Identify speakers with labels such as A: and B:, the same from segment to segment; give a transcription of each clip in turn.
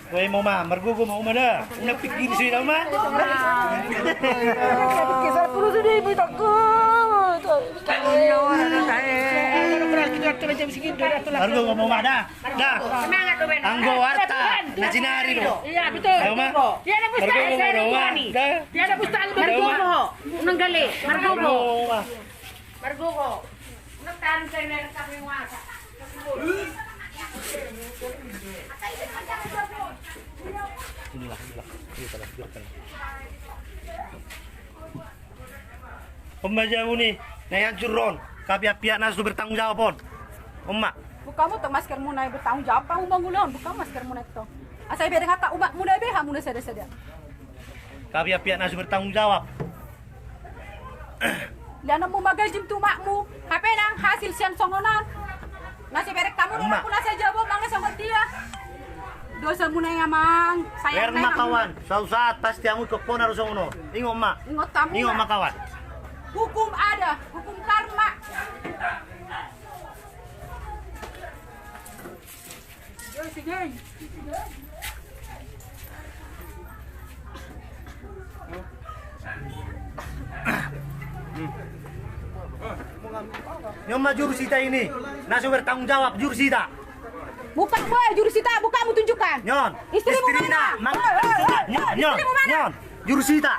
A: Woi mau mah, mergo mau mah dah. Una pikir sih dah mah.
B: Kisah puluh sudah ibu takut.
A: Mergo mau mah dah. Dah. Anggo warta, nacinari do.
C: Iya betul.
A: Ayo mah.
C: Dia ada pustaka saya nih. Dia ada pustaka Margogo. Unang gali, Margogo. Margogo. Nagtan saya meron kami wasa.
A: Pembajamu nih, nayan curron. Pihak nasu bertanggung jawab pon. Emak.
B: Bukamu tak masker muna bertanggung jawab kamu bangunan. Bukan masker muna itu. Asal beda kata umat muda beha muna sada-sada.
A: Pihak nasu bertanggung jawab.
B: Liana mo magajim tu makmu. Hape nang hasil siang songonan. Nasi berek tamu nang puna saja bo mangga songot dia. Dosa muna yang mang.
A: Sayang na kawan. Saat pasti kamu ke pon harus ngono. Ingo mak.
B: Ingot tamu.
A: Ingo mak kawan.
B: Hukum ada, hukum karma. Sige.
A: Nyoma jurusita ini, nasu bertanggung jawab jurusita.
B: Bukan boy, jurusita, bukan kamu tunjukkan.
A: Nyon,
B: Istrimu mana?
A: Nyon, jurusita.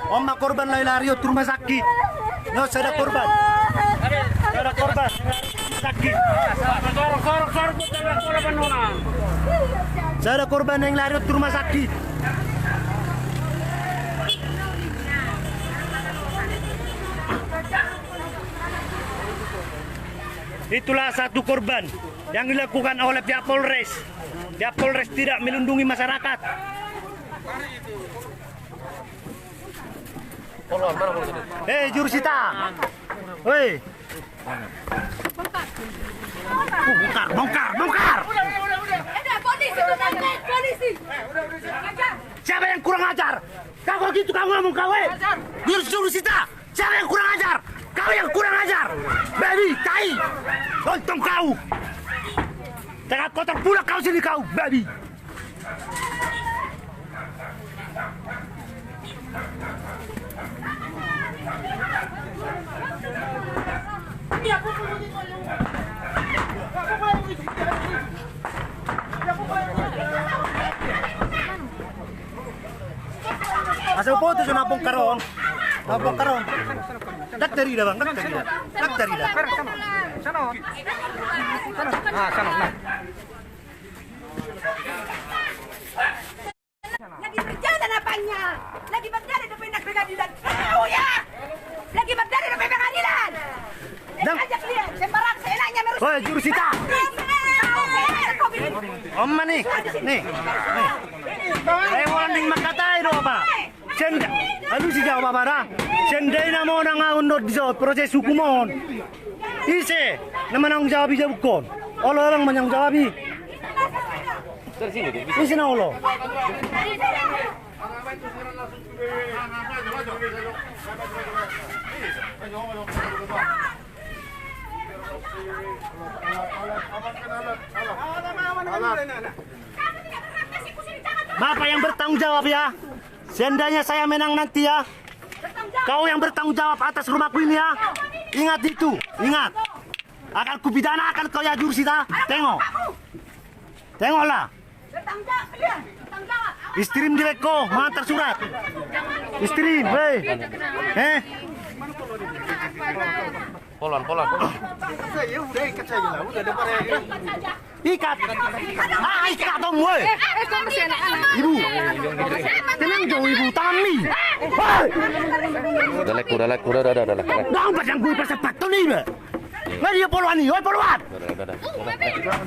A: Oma korban lari-lari ke rumah sakit. No, saya ada korban. Saya ada korban. Sakit. Saya ada korban yang lari ke rumah sakit. Itulah satu korban yang dilakukan oleh pihak Polres. Pihak Polres tidak melindungi masyarakat. Hei jurusita, woi, bongkar.
B: Polisi.
A: Siapa yang kurang ajar? Kau gitu kamu ngomong kau, jurusita. Siapa yang kurang ajar? Kau yang kurang ajar, baby, tai, lontong kau. Jangan kotor pula kau sini kau, baby. Asal foto sa napong karon. Daktari dah bang, daktari dah.
D: Sana. Sana.
B: Lagi berjalan apanya? Lagi berjalan sampai nak pengadilan. Tahu ya? Lagi berjalan sampai pengadilan. Ajak dia, sembarang seenaknya merus.
A: Woi, jurusita. Oma nih. Saya orang yang makatai do apa? Senda, aduh si jawab apa dah? Sendai nama orang ngundot di proses hukumon. Ise, nama nang jawab bisa bukan? Orang menang jawab i. Isi na ulo. Bapak yang bertanggung jawab ya. Seandainya saya menang nanti ya, kau yang bertanggung jawab atas rumahku ini ya. Ingat itu, ingat. Akan kupidana akan kau ya jurusita. Tengoklah. Istrim direko, mantar surat. Istrim, weh.
D: Polan.
A: Ya udah ikat saja lah, udah ada barang. Ikat. Ikat dong, weh. Ibu. Tenang dong, ibu. Tami.
D: Udah.
A: Dong, pasang gue persepat tuh nih, be. Nggak dia poluan nih, poluan.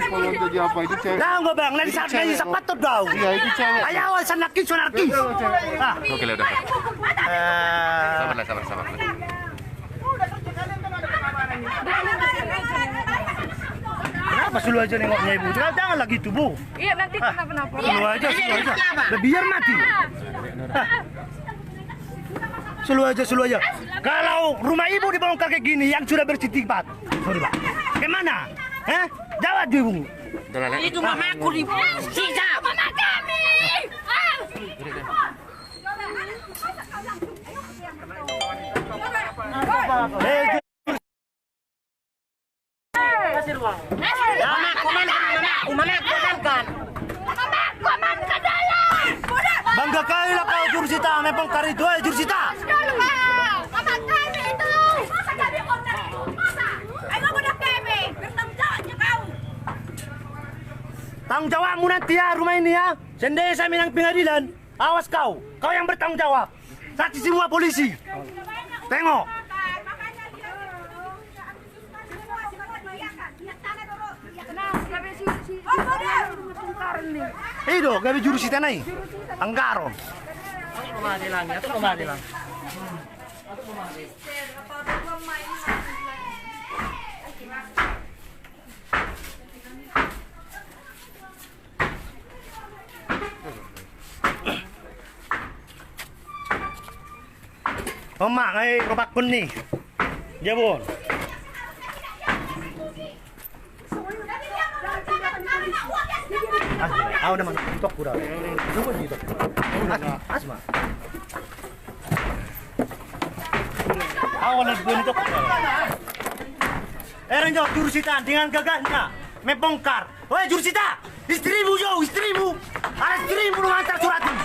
D: Polan tadi apa itu cewek?
A: Nah, gue bang, nanti saat lagi sepat tuh dong.
D: Iya itu cewek.
A: Ayo, sanakis.
D: Oke lah udah. Sabar.
A: Kenapa sulu aja nengoknya ibu? Jangan lagi tuh bu.
B: Iya nanti kenapa-napa.
A: Sulu aja. Biar mati. Selu aja. Kalau rumah ibu dibongkar kayak gini yang sudah bersih tempat, sorry Pak, kemana? Jawab ibu.
C: Itu mamaku di sisa. Mama kami.
A: Bangga kali lah kau Jursita, may bongkar itu Jursita.
B: Mama kami itu. Masa kami bongkar itu? Masa? Ayo udah kami. Bertanggung jawabnya kau.
A: Tanggung jawabmu nanti ya rumah ini ya. Sendiri saya minang pengadilan. Awas kau yang bertanggung jawab. Saksi semua polisi. Tengok. Itu gabi Jursita naik. Anggaro. Oma, ay kapakon ni. Jabon. Ako naman, tok pura. Jabon dito. Asma. Ako nagbunin tok pura. Eran jauh Jursita dengan gagahnya membongkar. Woi Jursita, istrimu. Ada istrimu mengantar surat ini.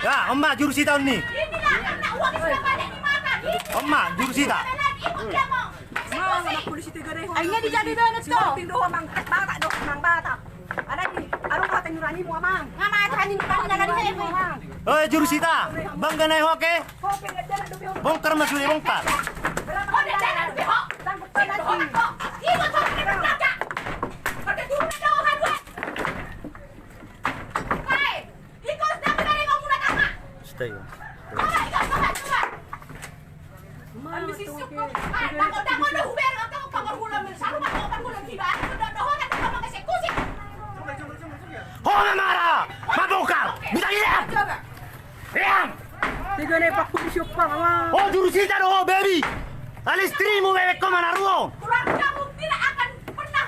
A: Ya, Oma Jursita ini. Oma Jursita.
B: Akhirnya dijadi banget tuh. Pindah mang bata dok, mang bata. Ada di, arung kata nyurani mu amang. Ngama tani tani nagari saya mu amang.
A: Oi Jursita, bangga naik hoke. Bongkar masuk bongkar.
B: Oh, dia jangan lebih ho. Tangkap lagi. Ikut sama kita belaka. Pakai jumlah dohan gue. Hei, ikut sama dari kamu nak apa?
A: Stay.
B: Ambil sisuk kok. Takut dah huber atau kamar bulan besar kamar bulan tiba. Dah kan kamu eksekusi.
A: Oh marah, mabongkar. Bisa diam. Diam.
C: Tiga lepak kusuk pa mama.
A: Oh Jursita doh baby. Al istrimu bebek ko manaruo.
B: Kurang kamu tidak akan pernah.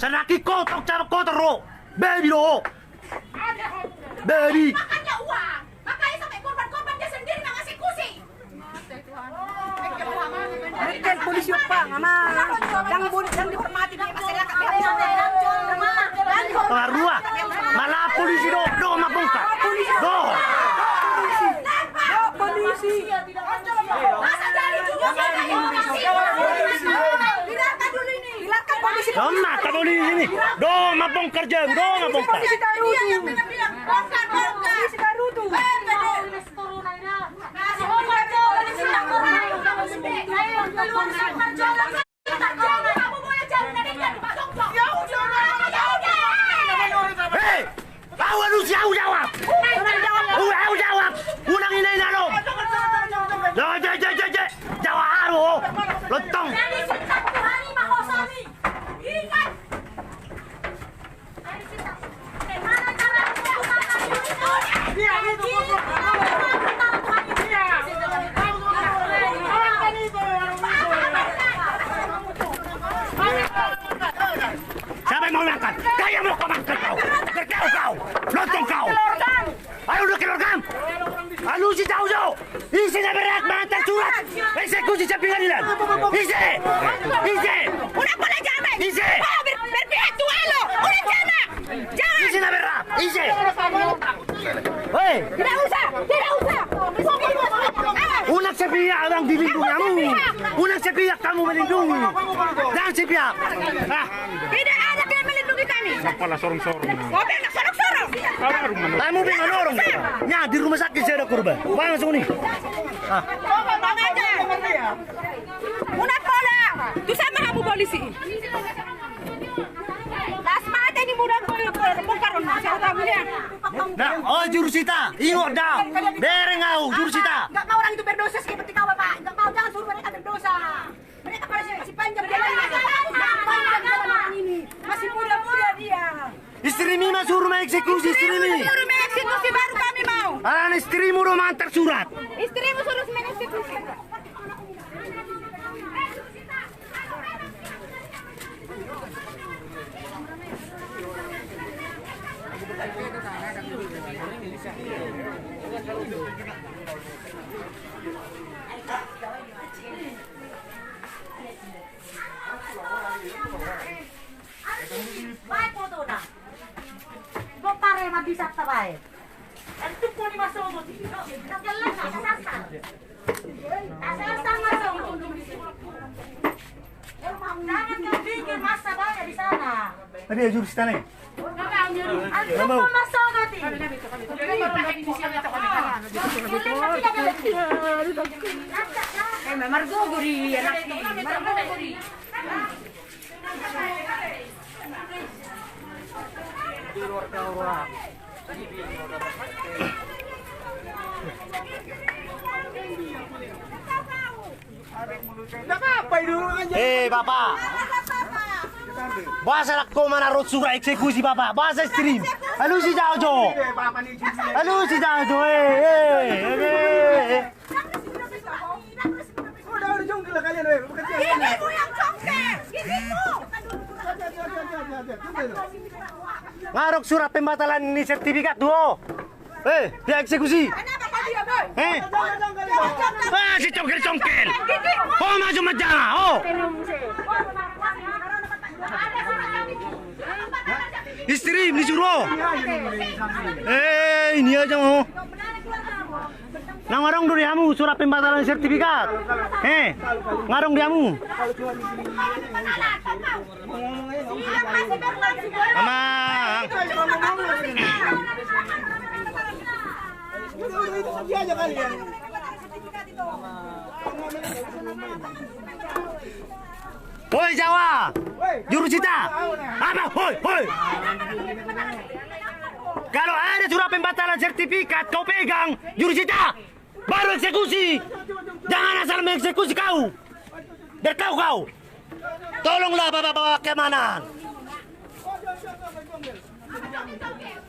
A: Sanaki kotok cara kotor ro. Baby doh. Baby.
B: Makanya uang. Makanya sampai korban-korban dia sendiri yang eksekusi.
C: Reken polisi pa mama.
B: Yang dihormati di masyarakat.
A: Marua. Malah polisi do mabongkar. Do.
C: Polisi.
B: Masa dari juga biarkan dulu ini. Biarkan polisi.
A: Oma ka polisi ini. Do mabongkar jauh, do mabongkar.
B: Dia yang bilang bongkar. Polisi Garudu.
A: Hei, kau harus jawab. Jawab. Ulang ini nalong. Jawab haru. Lontong. Siapa yang mau makan? Kaya mau kau makan kau. Kerjau kau. Lontong kau. Ayo udah kelorkan. Alu si jauh. Isi na berak mengantar surat. Eksekusi sa pengadilan. Isi.
B: Udah boleh jamin.
A: Isi.
B: Berpihak tua lo. Udah jamin. Jangan.
A: Isi na berak. Isi. Hei.
B: Tidak usah.
A: Unang sepihak ang dilindungi kamu. Unang sepihak kamu melindungi. Jangan sepihak.
B: Tidak ada yang melindungi kami.
D: Sampailah sorong-sorong.
B: Mobil nak sorong-sorong.
A: Kamu bingung orang. Ya di rumah sakit saya ada korban. Bang langsung nih.
B: Bang aja. Una pola. Tu sama kamu polisi. Lasma ada ini mudah bongkar rumah. Saya tahu dia.
A: Nah, oh Jursita, ingat dah. Dereng kau Jursita.
B: Enggak mau orang itu berdosa seperti kau, Pak. Enggak mau, jangan suruh mereka berdosa. Mereka masih panjang jalan. Masih muda-muda dia.
A: Istri Mima suruh eksekusi istri ini.
B: Suruh mengeksekusi baru kami mau.
A: Istrimu udah mantar surat.
B: Istrimu suruh mengeksekusi. Baik foto na. Go pare mabisa tabay. Antuk ko ni masomo. Nagalan na sasal. Asal masong. Jangan kau pikir masa banyak di sana.
A: Tadi ya jurus tanah.
B: Antuk ko masomo ti. Margogori anak ni. Margogori.
A: Bapak. Bahasa aku mana rot surat eksekusi bapak. Bahasa stream. Halo si Jaujo. Halo si Jaujo.
B: Gigimu yang congkak. Gigimu.
A: Ngarok surat pembatalan ini sertifikat duo. Dia eksekusi.
B: Kenapa kau diam, boy?
A: Si congkel. Oh, maju majana. Oh. Istri disuruh. Ini aja mau. Ngarong dulu diamu surat pembatalan sertifikat. Ngarong diamu. Amang. Woi Jawa, jurusita. Apa? Hoi. Kalau ada surat pembatalan sertifikat kau pegang, jurusita, baru eksekusi. Jangan asal mengeksekusi kau. Bertahu kau. Tolonglah bapak-bapak keamanan.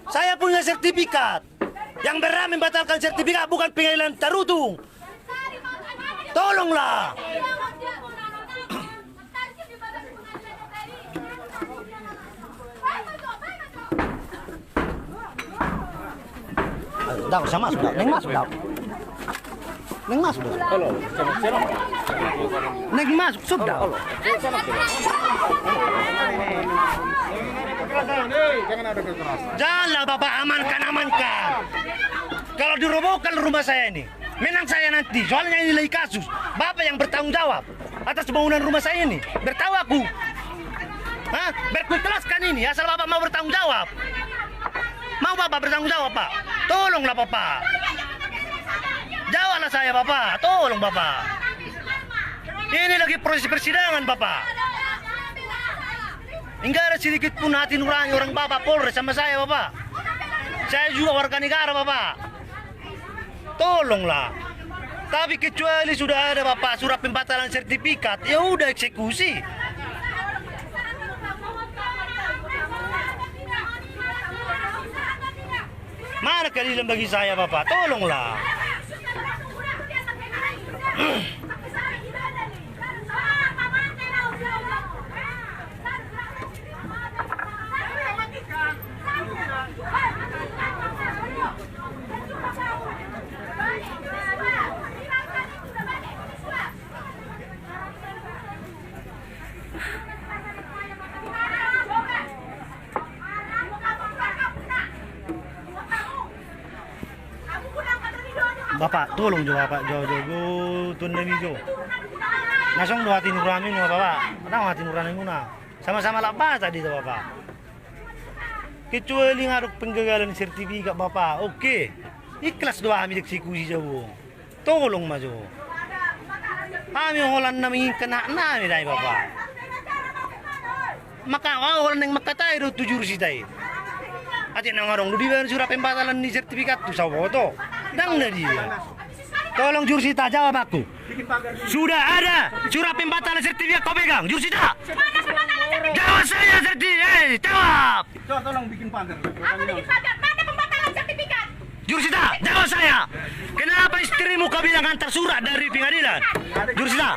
A: Saya punya sertifikat. Yang berani membatalkan sertifikat bukan pengadilan Tarutung. Tolonglah. Dah usah masuk dah. Neng masuk dah. Neng masuk dah. Neng masuk sudah. Janganlah bapak amankan. Kalau dirobohkan rumah saya ini, menang saya nanti. Soalnya ini lagi kasus. Bapak yang bertanggung jawab atas bangunan rumah saya ini. Bertahu aku. Berkelaskan ini. Asal bapak mau bertanggung jawab. Mau bapak bertanggung jawab, Pak? Tolonglah bapak. Jawablah saya bapak. Tolong bapak. Ini lagi proses persidangan bapak. Enggak ada sedikit pun hati nurani orang bapak Polres sama saya bapak. Saya juga warga negara bapak. Tolonglah. Tapi kecuali sudah ada bapak surat pembatalan sertifikat, ya udah eksekusi. Mana keadilan bagi saya bapak? Tolonglah. Bapak, tolong juga Bapak, jo tunai jo. Nasong dua hati nurani nuna Bapak, tahu hati nurani nuna. Sama-sama lapar tadi tuh Bapak. Kecuali ngaruk penggagalan sertifikat Bapak, oke. Ikhlas doa kami eksekusi jauh. Tolong maju. Kami holan namin kena nami dai Bapak. Maka holan yang makatai do 7 sitai. Ati nang ngarong du dibayar surat pembatalan ni sertifikat tu sawo to. Dang na dia. Tolong Jursita jawab aku. Sudah ada surat pembatalan sertifikat kau pegang, Jursita? Jawab saya sertifikat. Jawab. Coba tolong bikin pagar.
B: Apa bikin pagar? Mana pembatalan sertifikat?
A: Jurusita, jawab saya. Kenapa istrimu kau bilang antar surat dari pengadilan? Jurusita,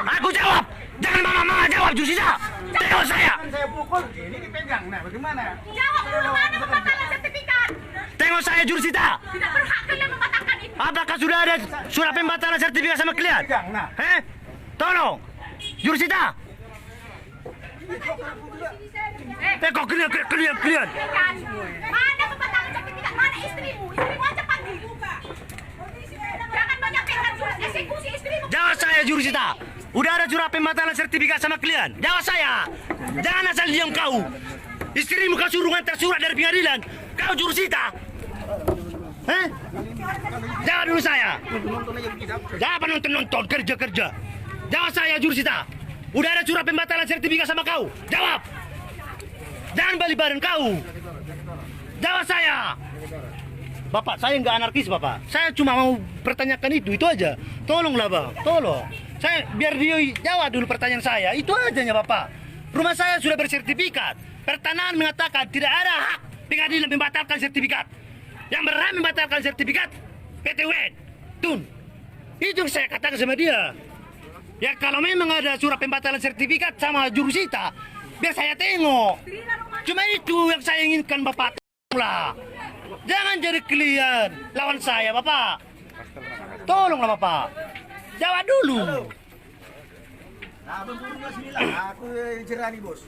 A: aku jawab. Jangan mama jawab, Jurusita. Jawab saya.
E: Saya pukul, ini dipegang. Nah, bagaimana?
B: Jawab dulu mana pembatalan sertifikat?
A: Tengok saya, Jurusita.
B: Tidak berhak kalian membatalkan itu.
A: Apakah sudah ada surat pembatalan sertifikat sama kalian?
E: Pegang, nah.
A: Tolong, Jurusita. Kok kalian.
B: Mana pembatalan sertifikat? Mana istrimu? Istrimu aja panggil. Jangan banyak pegang surat eksekusi istrimu.
A: Jawab saya, Jurusita. Udah ada surat pembatalan sertifikat sama kalian? Jawab saya. Jangan asal diam kau. Istrimu kau suruh antar surat dari pengadilan. Kau Jurusita. Jawab dulu saya. Jangan nonton kerja. Jawab saya, Jurusita. Udah ada surat pembatalan sertifikat sama kau? Jawab. Jangan balik badan kau. Jawab saya. Bapak, saya nggak anarkis, Bapak. Saya cuma mau pertanyakan itu aja. Tolonglah, Bang. Tolong. Saya biar dia jawab dulu pertanyaan saya. Itu aja, Bapak. Rumah saya sudah bersertifikat. Pertanahan mengatakan tidak ada hak pengadilan membatalkan sertifikat. Yang berhak membatalkan sertifikat PT UN. Tun. Itu yang saya katakan sama dia. Ya kalau memang ada surat pembatalan sertifikat sama Jurusita, biar saya tengok. Cuma itu yang saya inginkan, Bapak. Tolonglah. Jangan jadi klien lawan saya, Bapak. Tolonglah, Bapak. Jawab dulu.
E: Nah, bentuknya sini lah. Aku jerah nih, Bos.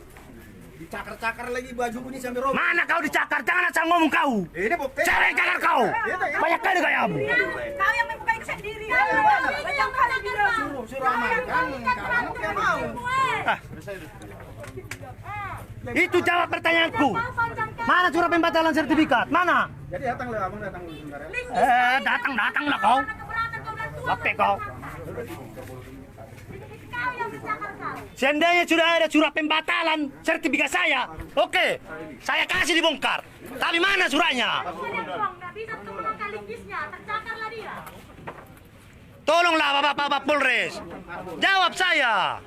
E: Dicakar-cakar lagi baju ini sampai robek.
A: Mana kau dicakar? Jangan asal ngomong kau.
E: Ini bukti.
A: Siapa yang cakar kau? Banyak kali kayamu.
B: Kau yang membukain sendiri. Banyak kali bilang.
E: Suruh amankan. Kamu yang mau.
A: Itu jawab pertanyaanku. Mana surat pembatalan sertifikat? Mana?
E: Jadi datanglah, abang datang dulu sebentar ya.
A: Datanglah kau. Lapek kau. Seandainya sudah ada surat pembatalan sertifikat saya, oke, saya kasih dibongkar. Tapi mana suratnya? Tolonglah Bapak Polres, jawab saya.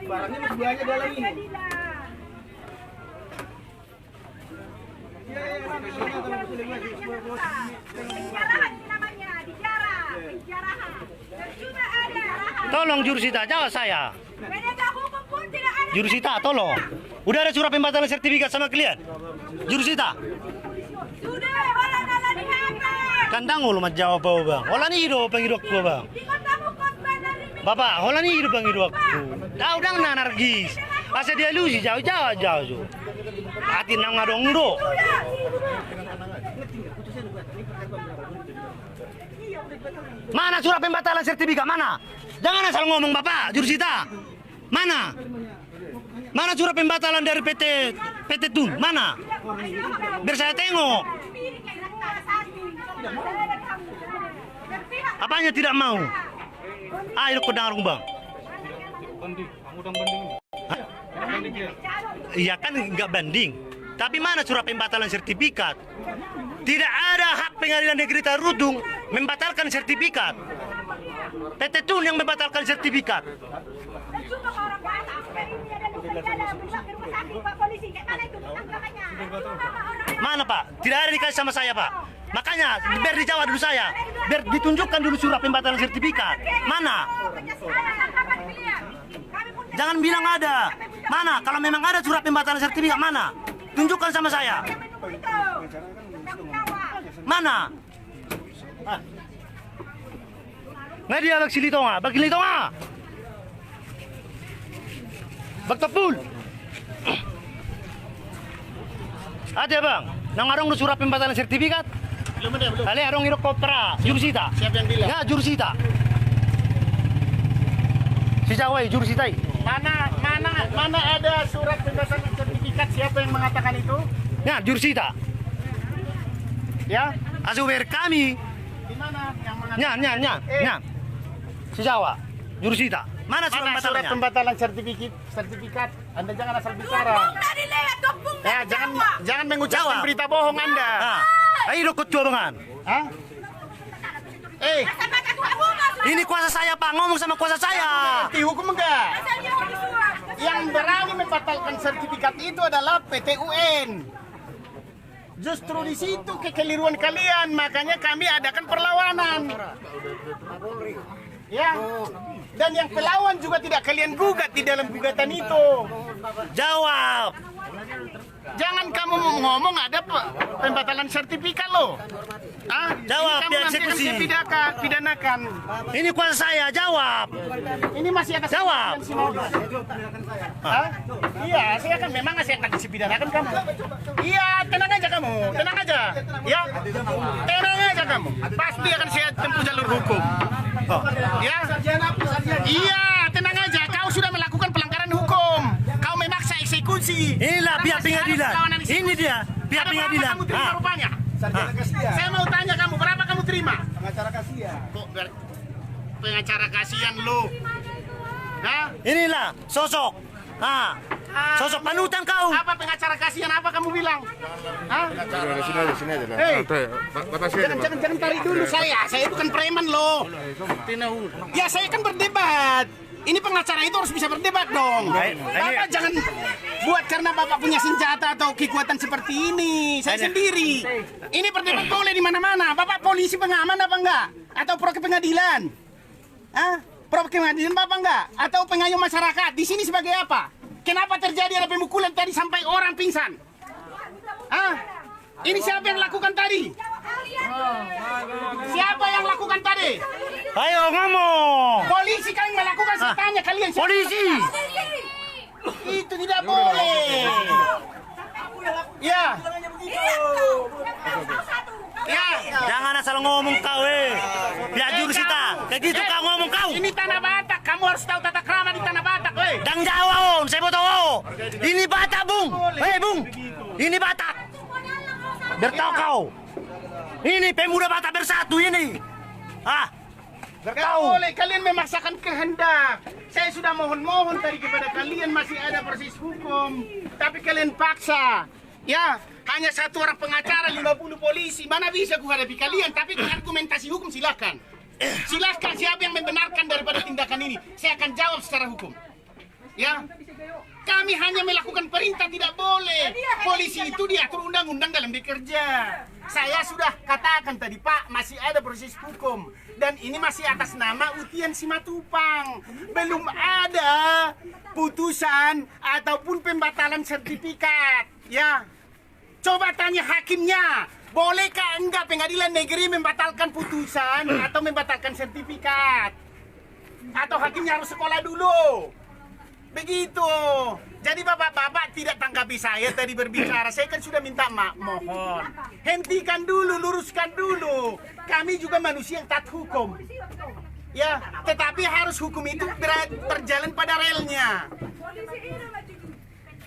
E: Barangnya masih banyak dalam ini.
B: Penjarahan namanya, penjarahan. Cuma ada.
A: Tolong Jurusita, jawab saya.
B: Penegak hukum pun tidak ada.
A: Jurusita, tolong. Udah ada surat pembatalan sertifikat sama kalian? Jurusita.
B: Sudah, wala nala di hati.
A: Kandang lu mah jawab Bang. Hola ni hidup panghidup ko, Bang.
B: Di kotamu kotbah dari
A: Bapak, hola ni hidup panghidup ko. Daw dang nanargis. Asa dia lusi jauh. Hati nang ngadong do. Mana surat pembatalan sertifikat? Mana? Jangan asal ngomong Bapak, Jurusita. Mana? Mana surat pembatalan dari PT Tun? Mana? Biar saya tengok. Apanya tidak mau? Ayo ke dengar Bang. Iya kan nggak banding. Tapi mana surat pembatalan sertifikat? Tidak ada hak pengadilan negeri Tarudung membatalkan sertifikat. PT Tun yang membatalkan sertifikat. Mana Pak? Tidak ada dikasih sama saya Pak. Makanya biar dijawab dulu saya. Biar ditunjukkan dulu surat pembatalan sertifikat. Mana? Jangan bilang ada. Mana? Kalau memang ada surat pembatalan sertifikat mana? Tunjukkan sama saya. Mana? Nggak dia bagi litonga. Bagtapul. Ada Bang. Nang arong surat pembatalan sertifikat?
E: Belum ada, belum.
A: Kali arong irok kopra, Jurusita.
E: Siapa yang bilang?
A: Ya, Jurusita. Si Jawai, Jurusita.
E: Mana ada surat pembatalan sertifikat? Siapa yang mengatakan itu?
A: Ya, Jurusita.
E: Ya.
A: Asuwer kami.
E: Di mana yang mengatakan?
A: Nya. Si Jawa, Jurusita. Mana surat
E: Mana surat
A: pembatalannya?
E: pembatalan sertifikat? Anda jangan asal bicara. Ya, jangan mengucapkan
A: Jawab.
E: berita bohong Anda.
A: Ayo ikut cobangan.
E: Hah?
A: Ini kuasa saya Pak, ngomong sama kuasa saya.
E: Ngerti hukum enggak? Yang berani membatalkan sertifikat itu adalah PT UN. Justru di situ kekeliruan kalian, makanya kami adakan perlawanan. Ya, dan yang pelawan juga tidak kalian gugat di dalam gugatan itu.
A: Jawab.
E: Jangan kamu ngomong ada pembatalan sertifikat loh.
A: Jawab,
E: ini kamu
A: biar
E: nanti akan
A: eksekusi.
E: saya pidanakan.
A: Ini kuasa saya, jawab.
E: Ini masih atas
A: Jawab.
E: Iya, saya kan memang masih akan dipidanakan kamu. Iya, tenang aja kamu, tenang aja. Ya, tenang aja kamu. Pasti akan saya tempuh jalur hukum. Ya, iya, tenang aja. Kau sudah melakukan pelanggaran hukum. Kau memaksa eksekusi.
A: Inilah pihak pengadilan. Ini dia pihak
E: Ada berapa
A: pengadilan.
E: kamu terima rupanya?
F: Sarjana kasihan.
E: Saya mau tanya kamu, berapa kamu terima?
F: Pengacara kasihan.
E: Kok pengacara kasihan lo? Hah?
A: Inilah sosok. Sosok panutan kau.
E: Apa pengacara kasihan? Apa kamu bilang? Hah?
D: Sini aja lah.
E: Hei.
D: Batasi aja, Pak.
E: Jangan tarik dulu saya. Saya bukan preman loh. Ya saya kan berdebat. Ini pengacara itu harus bisa berdebat dong. Bapak jangan buat karena Bapak punya senjata atau kekuatan seperti ini. Saya sendiri. Ini berdebat boleh di mana-mana. Bapak polisi pengaman apa enggak? Atau pro pengadilan? Pro pengadilan Bapak enggak? Atau pengayom masyarakat? Di sini sebagai apa? Kenapa terjadi ada pemukulan tadi sampai orang pingsan? Ini siapa yang lakukan tadi? Siapa yang lakukan tadi?
A: Ayo ngomong.
E: Polisi kan yang melakukan, saya tanya kalian siapa?
A: Polisi.
E: Itu tidak boleh. Ya. Ya.
A: Jangan asal ngomong kau Biar jurusita. Kayak gitu kau ngomong kau.
E: Ini Tanah Batak, kamu harus tahu tata krama di Tanah Batak,
A: Dan jawab, saya mau tahu. Ini Batak, Bung. Bung. Ini Batak. Bertahu kau. Ini pemuda Batak bersatu ini.
E: Gak boleh kalian memaksakan kehendak. Saya sudah mohon-mohon tadi kepada kalian, masih ada proses hukum, tapi kalian paksa. Ya, hanya satu orang pengacara, 50 polisi. Mana bisa ku hadapi kalian? Tapi dengan argumentasi hukum silakan. Silakan siapa yang membenarkan daripada tindakan ini. Saya akan jawab secara hukum. Ya. Kami hanya melakukan perintah, tidak boleh. Polisi itu diatur undang-undang dalam bekerja. Saya sudah katakan tadi, Pak, masih ada proses hukum. Dan ini masih atas nama Utian Simatupang. Belum ada putusan ataupun pembatalan sertifikat. Ya, coba tanya hakimnya. Bolehkah enggak pengadilan negeri membatalkan putusan atau membatalkan sertifikat? Atau hakimnya harus sekolah dulu? Begitu. Jadi bapak-bapak tidak tanggapi saya tadi berbicara. Saya kan sudah minta mohon. Hentikan dulu, luruskan dulu. Kami juga manusia yang taat hukum. Ya, tetapi harus hukum itu berjalan pada relnya.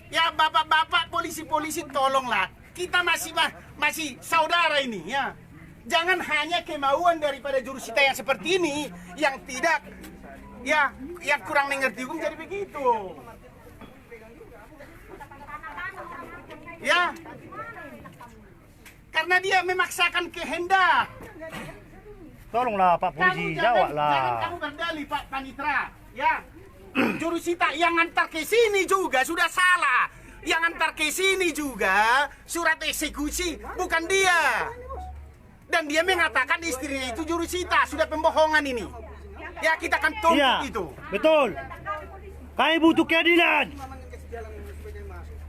E: Ya, bapak-bapak, polisi-polisi, tolonglah. Kita masih saudara ini, ya. Jangan hanya kemauan daripada jurusita yang seperti ini yang tidak, ya, yang kurang mengerti hukum jadi begitu. Ya, karena dia memaksakan kehendak.
A: Tolonglah Pak Polisi, jawablah.
E: Jangan kamu berdalih Pak Panitra. Ya, jurusita yang antar ke sini juga sudah salah. Yang antar ke sini juga surat eksekusi bukan dia. Dan dia mengatakan istrinya itu jurusita, sudah pembohongan ini. Ya, kita akan tuntut itu.
A: Betul. Kami butuh keadilan.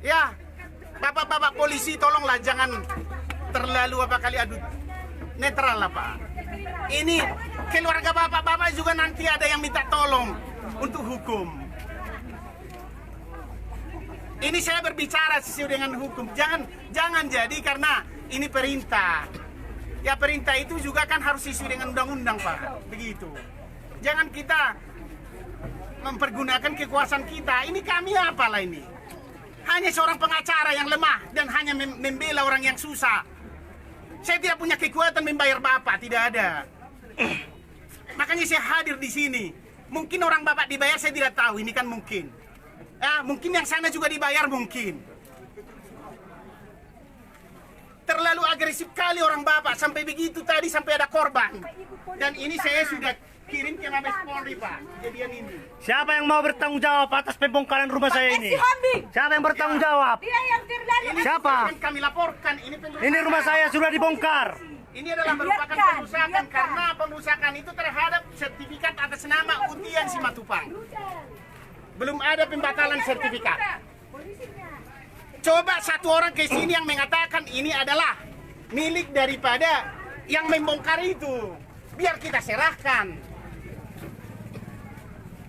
E: Ya, bapak-bapak polisi tolonglah jangan terlalu adu netral lah Pak. Ini keluarga bapak-bapak juga nanti ada yang minta tolong untuk hukum. Ini saya berbicara sesuai dengan hukum. Jangan jadi karena ini perintah. Ya, perintah itu juga kan harus sesuai dengan undang-undang Pak. Begitu. Jangan kita mempergunakan kekuasaan kita. Ini kami apalah ini? Hanya seorang pengacara yang lemah dan hanya membela orang yang susah. Saya tidak punya kekuatan membayar Bapak, tidak ada. Makanya saya hadir di sini. Mungkin orang Bapak dibayar, saya tidak tahu. Ini kan mungkin. Mungkin yang sana juga dibayar, mungkin. Terlalu agresif kali orang Bapak sampai begitu tadi, sampai ada korban. Dan ini saya sudah kirim ke Mabes Polri, Pak. Kejadian ini.
A: Siapa yang mau bertanggung jawab atas pembongkaran rumah saya ini? Siapa yang bertanggung jawab?
B: Dia yang terlalu.
E: Ini
A: Siapa?
E: akan kami laporkan.
A: Ini rumah saya sudah dibongkar.
E: Ini adalah merupakan perusakan karena perusakan itu terhadap sertifikat atas nama Utian Simatupang. Belum ada pembatalan sertifikat. Coba satu orang ke sini yang mengatakan ini adalah milik daripada yang membongkar itu. Biar kita serahkan.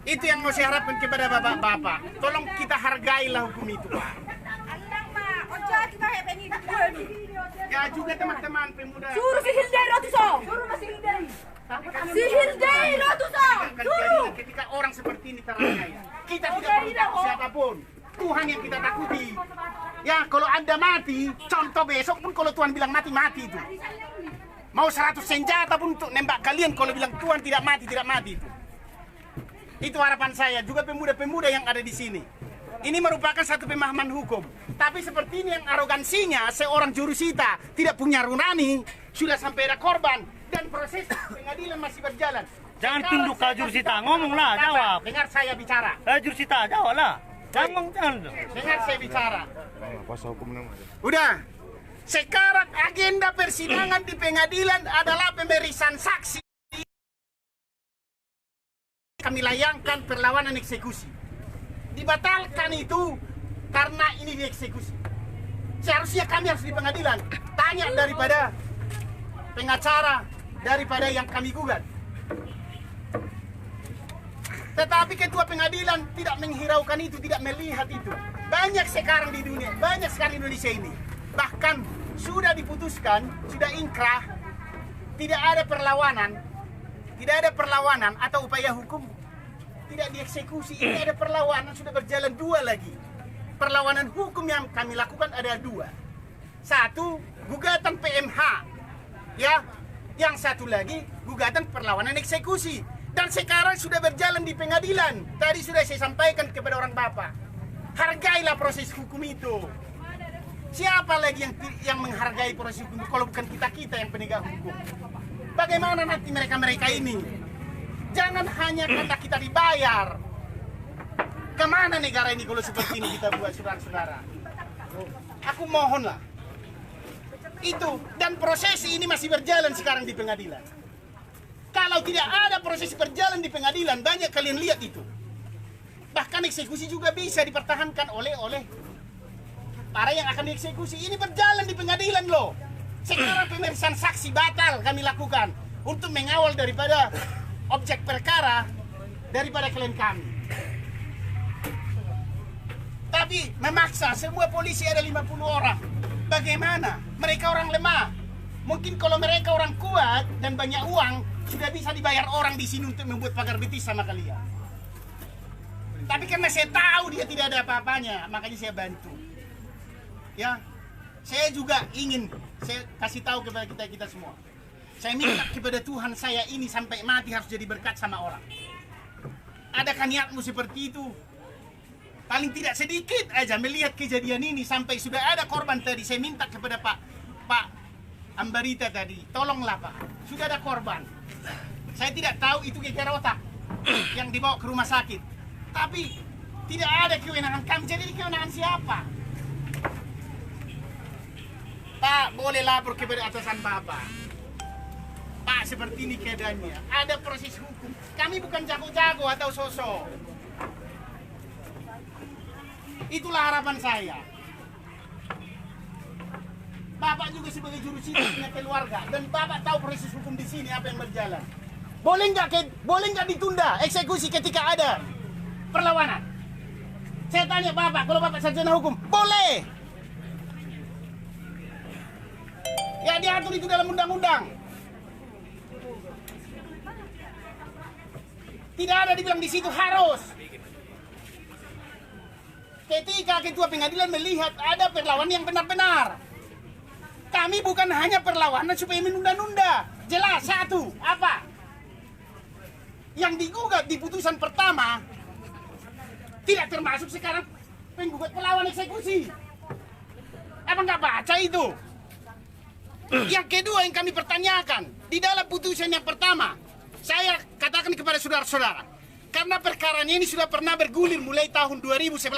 E: Itu yang mau saya harapkan kepada bapak-bapak. Tolong kita hargailah hukum itu, Pak. Ya juga teman-teman pemuda.
B: Suruh si Hildai Rotuso. Suruh si Hildai. Si Hildai Rotuso. Suruh.
E: Ketika orang seperti ini teraniaya, kita tidak perlu takut siapapun. Tuhan yang kita takuti. Ya kalau Anda mati, contoh besok pun kalau Tuhan bilang mati, mati itu. Mau 100 senjata pun untuk nembak kalian kalau bilang Tuhan tidak mati itu. Itu harapan saya, juga pemuda-pemuda yang ada di sini. Ini merupakan satu pemahaman hukum. Tapi seperti ini yang arogansinya seorang jurusita tidak punya runani, sudah sampai ada korban dan proses pengadilan masih berjalan.
A: Jangan tunduk ke jurusita, ngomonglah, jawab.
E: Dengar saya bicara.
A: Jurusita, jawablah. Jangan.
E: Dengar saya bicara.
D: Kuasa hukum namanya.
E: Udah. Sekarang agenda persidangan di pengadilan adalah pemeriksaan saksi. Kami layangkan perlawanan eksekusi. Dibatalkan itu karena ini dieksekusi. Seharusnya kami harus di pengadilan tanya daripada pengacara, daripada yang kami gugat. Tetapi ketua pengadilan tidak menghiraukan itu, tidak melihat itu. Banyak sekarang di dunia, banyak sekali Indonesia ini. Bahkan sudah diputuskan, sudah inkrah, tidak ada perlawanan atau upaya hukum, tidak dieksekusi. Ini ada perlawanan, sudah berjalan 2 lagi. Perlawanan hukum yang kami lakukan ada 2. 1, gugatan PMH, ya. Yang satu lagi gugatan perlawanan eksekusi. Dan sekarang sudah berjalan di pengadilan. Tadi sudah saya sampaikan kepada orang bapak. Hargailah proses hukum itu. Siapa lagi yang menghargai proses hukum itu kalau bukan kita yang penegak hukum? Bagaimana nanti mereka ini? Jangan hanya karena kita dibayar. Kemana negara ini kalau seperti ini kita buat, saudara-saudara? Aku mohonlah. Itu, dan proses ini masih berjalan sekarang di pengadilan. Kalau tidak ada proses berjalan di pengadilan, banyak kalian lihat itu. Bahkan eksekusi juga bisa dipertahankan oleh para yang akan dieksekusi. Ini berjalan di pengadilan loh. Sekarang pemeriksaan saksi batal kami lakukan untuk mengawal daripada objek perkara daripada klien kami. Tapi memaksa semua polisi ada 50 orang. Bagaimana? Mereka orang lemah. Mungkin kalau mereka orang kuat dan banyak uang, sudah bisa dibayar orang di sini untuk membuat pagar betis sama kalian. Tapi karena saya tahu dia tidak ada apa-apanya, makanya saya bantu. Ya, saya juga ingin saya kasih tahu kepada kita semua. Saya minta kepada Tuhan saya ini sampai mati harus jadi berkat sama orang. Adakah niatmu seperti itu? Paling tidak sedikit aja melihat kejadian ini sampai sudah ada korban tadi. Saya minta kepada Pak Ambarita tadi, tolonglah Pak, sudah ada korban. Saya tidak tahu itu geger otak yang dibawa ke rumah sakit. Tapi tidak ada kewenangan kami, jadi kewenangan siapa? Pak, boleh lapor kepada atasan Bapak. Pak, seperti ini keadaannya. Ada proses hukum. Kami bukan jago-jago atau sosok. Itulah harapan saya. Bapak juga sebagai jurusita punya keluarga dan Bapak tahu proses hukum di sini apa yang berjalan. Boleh nggak ditunda eksekusi ketika ada perlawanan? Saya tanya Bapak, kalau Bapak sarjana hukum, boleh. Ya diatur itu dalam undang-undang. Tidak ada dibilang di situ harus. Ketika ketua pengadilan melihat ada perlawanan yang benar-benar. Kami bukan hanya perlawanan supaya menunda-nunda. Jelas, 1, apa? Yang digugat di putusan pertama tidak termasuk sekarang penggugat perlawanan eksekusi. Apa nggak baca itu? Yang kedua yang kami pertanyakan, di dalam putusan yang pertama, Saya katakan kepada saudara-saudara, karena perkaranya ini sudah pernah bergulir mulai tahun 2011.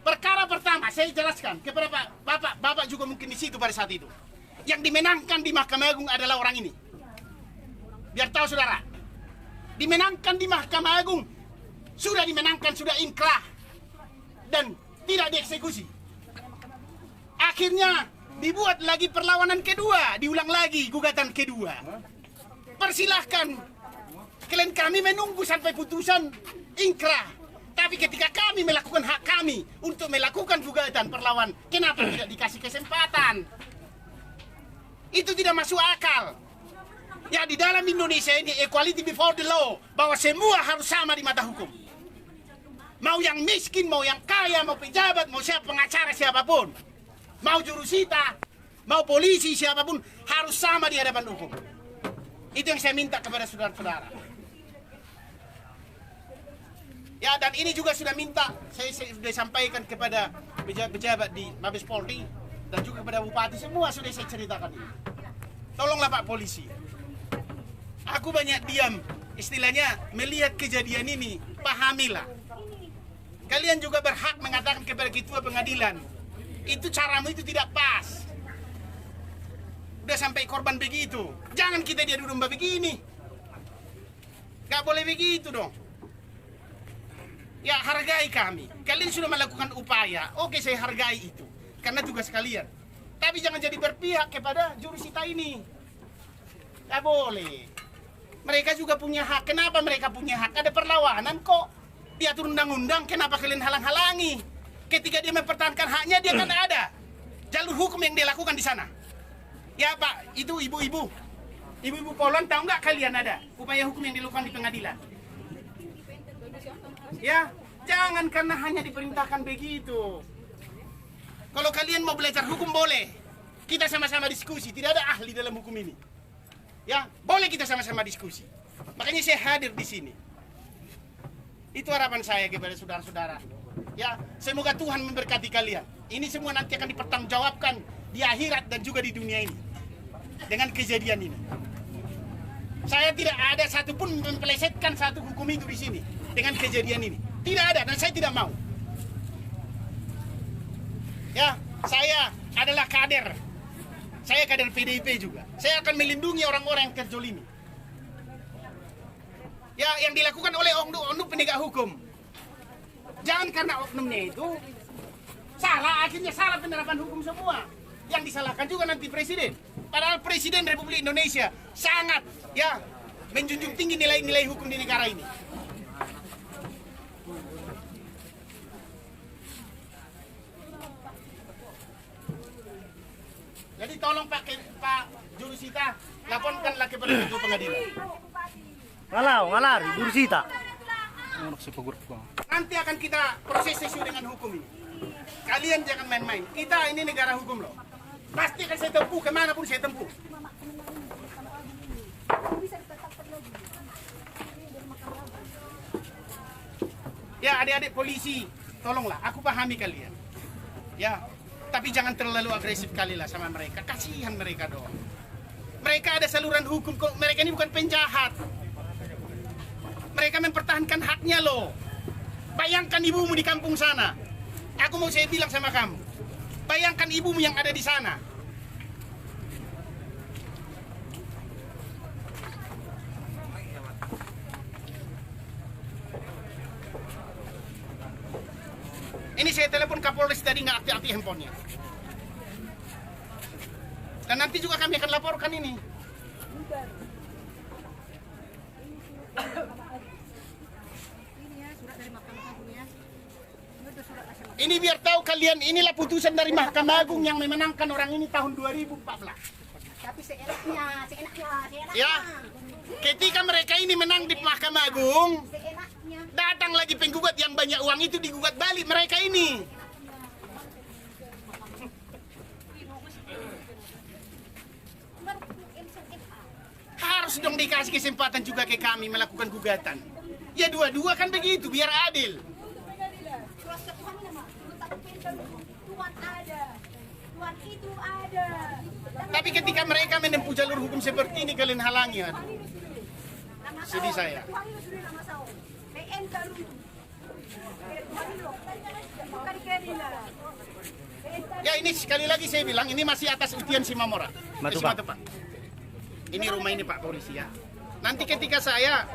E: Perkara pertama, saya jelaskan kepada Bapak juga mungkin di situ pada saat itu. Yang dimenangkan di Mahkamah Agung adalah orang ini. Biar tahu saudara, dimenangkan di Mahkamah Agung, sudah dimenangkan, sudah inkrah, dan tidak dieksekusi. Akhirnya dibuat lagi perlawanan kedua, diulang lagi gugatan kedua. Persilahkan, klien kami menunggu sampai putusan inkrah. Tapi ketika kami melakukan hak kami untuk melakukan gugatan perlawan, kenapa tidak dikasih kesempatan? Itu tidak masuk akal. Ya, di dalam Indonesia ini equality before the law, bahwa semua harus sama di mata hukum. Mau yang miskin, mau yang kaya, mau pejabat, mau siapa pengacara siapapun, mau jurusita, mau polisi siapapun, harus sama di hadapan hukum. Itu yang saya minta kepada saudara-saudara. Ya, dan ini juga sudah minta, saya sudah sampaikan kepada pejabat-pejabat di Mabes Polri dan juga kepada bupati, semua sudah saya ceritakan ini. Tolonglah Pak Polisi. Aku banyak diam, istilahnya melihat kejadian ini, pahamilah. Kalian juga berhak mengatakan kepada ketua pengadilan, itu caramu itu tidak pas. Udah sampai korban begitu, jangan kita diadu domba begini. Gak boleh begitu dong. Ya, hargai kami. Kalian sudah melakukan upaya. Oke, saya hargai itu. Karena tugas kalian. Tapi jangan jadi berpihak kepada jurusita ini. Tidak boleh. Mereka juga punya hak. Kenapa mereka punya hak? Ada perlawanan kok. Diatur undang-undang, kenapa kalian halang-halangi? Ketika dia mempertahankan haknya, dia kan ada jalur hukum yang dia lakukan di sana. Ya Pak, itu ibu-ibu. Ibu-ibu Polon, tahu nggak kalian ada upaya hukum yang dilakukan di pengadilan? Ya, jangan karena hanya diperintahkan begitu. Kalau kalian mau belajar hukum boleh. Kita sama-sama diskusi, tidak ada ahli dalam hukum ini. Ya, boleh kita sama-sama diskusi. Makanya saya hadir di sini. Itu harapan saya kepada saudara-saudara. Ya, semoga Tuhan memberkati kalian. Ini semua nanti akan dipertanggungjawabkan di akhirat dan juga di dunia ini. Dengan kejadian ini. Saya tidak ada satupun mempelesetkan satu hukum itu di sini. Dengan kejadian ini. Tidak ada dan saya tidak mau. Ya, saya adalah kader. Saya kader PDIP juga. Saya akan melindungi orang-orang yang terzolimi. Ya, yang dilakukan oleh oknum penegak hukum. Jangan karena oknumnya itu salah, akhirnya salah penerapan hukum semua. Yang disalahkan juga nanti presiden. Padahal Presiden Republik Indonesia sangat ya menjunjung tinggi nilai-nilai hukum di negara ini. Jadi tolong Pak Jurusita, laporkanlah kepada ketua pengadilan.
A: Ngalar, jurusita.
E: Nanti akan kita proses sesuai dengan hukum ini. Kalian jangan main-main. Kita ini negara hukum loh. Pasti akan saya tempuh, kemanapun saya tempuh. Ya adik-adik polisi, tolonglah, aku pahami kalian. Ya, tapi jangan terlalu agresif kali lah sama mereka. Kasihan mereka doang. Mereka ada saluran hukum kok. Mereka ini bukan penjahat. Mereka mempertahankan haknya loh. Bayangkan ibumu di kampung sana. Aku mau saya bilang sama kamu. Bayangkan ibumu yang ada di sana. Ini saya telepon Kapolres tadi nggak aktif handphonenya. Dan nanti juga kami akan laporkan ini. Ini biar tahu kalian, inilah putusan dari Mahkamah Agung yang memenangkan orang ini tahun 2014.
B: Tapi seenaknya.
E: Ya, ketika mereka ini menang di Mahkamah Agung,
B: Seenaknya.
E: datang lagi penggugat yang banyak uang itu digugat balik mereka ini. Harus dong dikasih kesempatan juga ke kami melakukan gugatan. Ya dua-dua kan begitu, biar adil.
B: Tuhan ada. Perempuan itu ada.
E: Tapi ketika mereka menempuh jalur hukum seperti ini, kalian halangi. Aduh. Sedih saya. Ya ini sekali lagi saya bilang, ini masih atas ujian si Mamora. Pak. Ini rumah ini Pak Polisi ya. Nanti ketika saya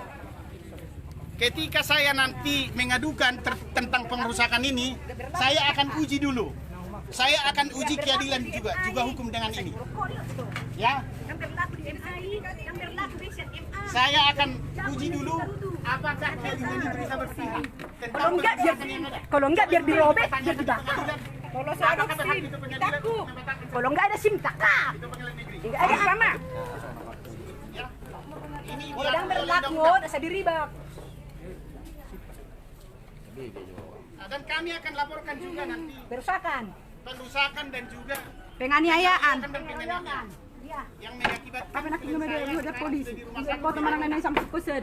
E: nanti mengadukan tentang pengerusakan ini, saya akan uji dulu. Saya akan uji keadilan juga hukum dengan ini. Ya. Saya akan uji dulu apakah keadilan itu bisa berpihak.
B: Kalau enggak biar dirobek, biar dibakar. Kalau saya ada SIM, takut. Kalau enggak ada SIM, takut. Enggak ada sama. Orang berlaku, saya diribak.
E: Dan kami akan laporkan juga nanti perusakan dan juga
B: penganiayaan.
E: yang mengakibatkan
B: Apa nak tinggal di polisi? Foto mana sampai kusir.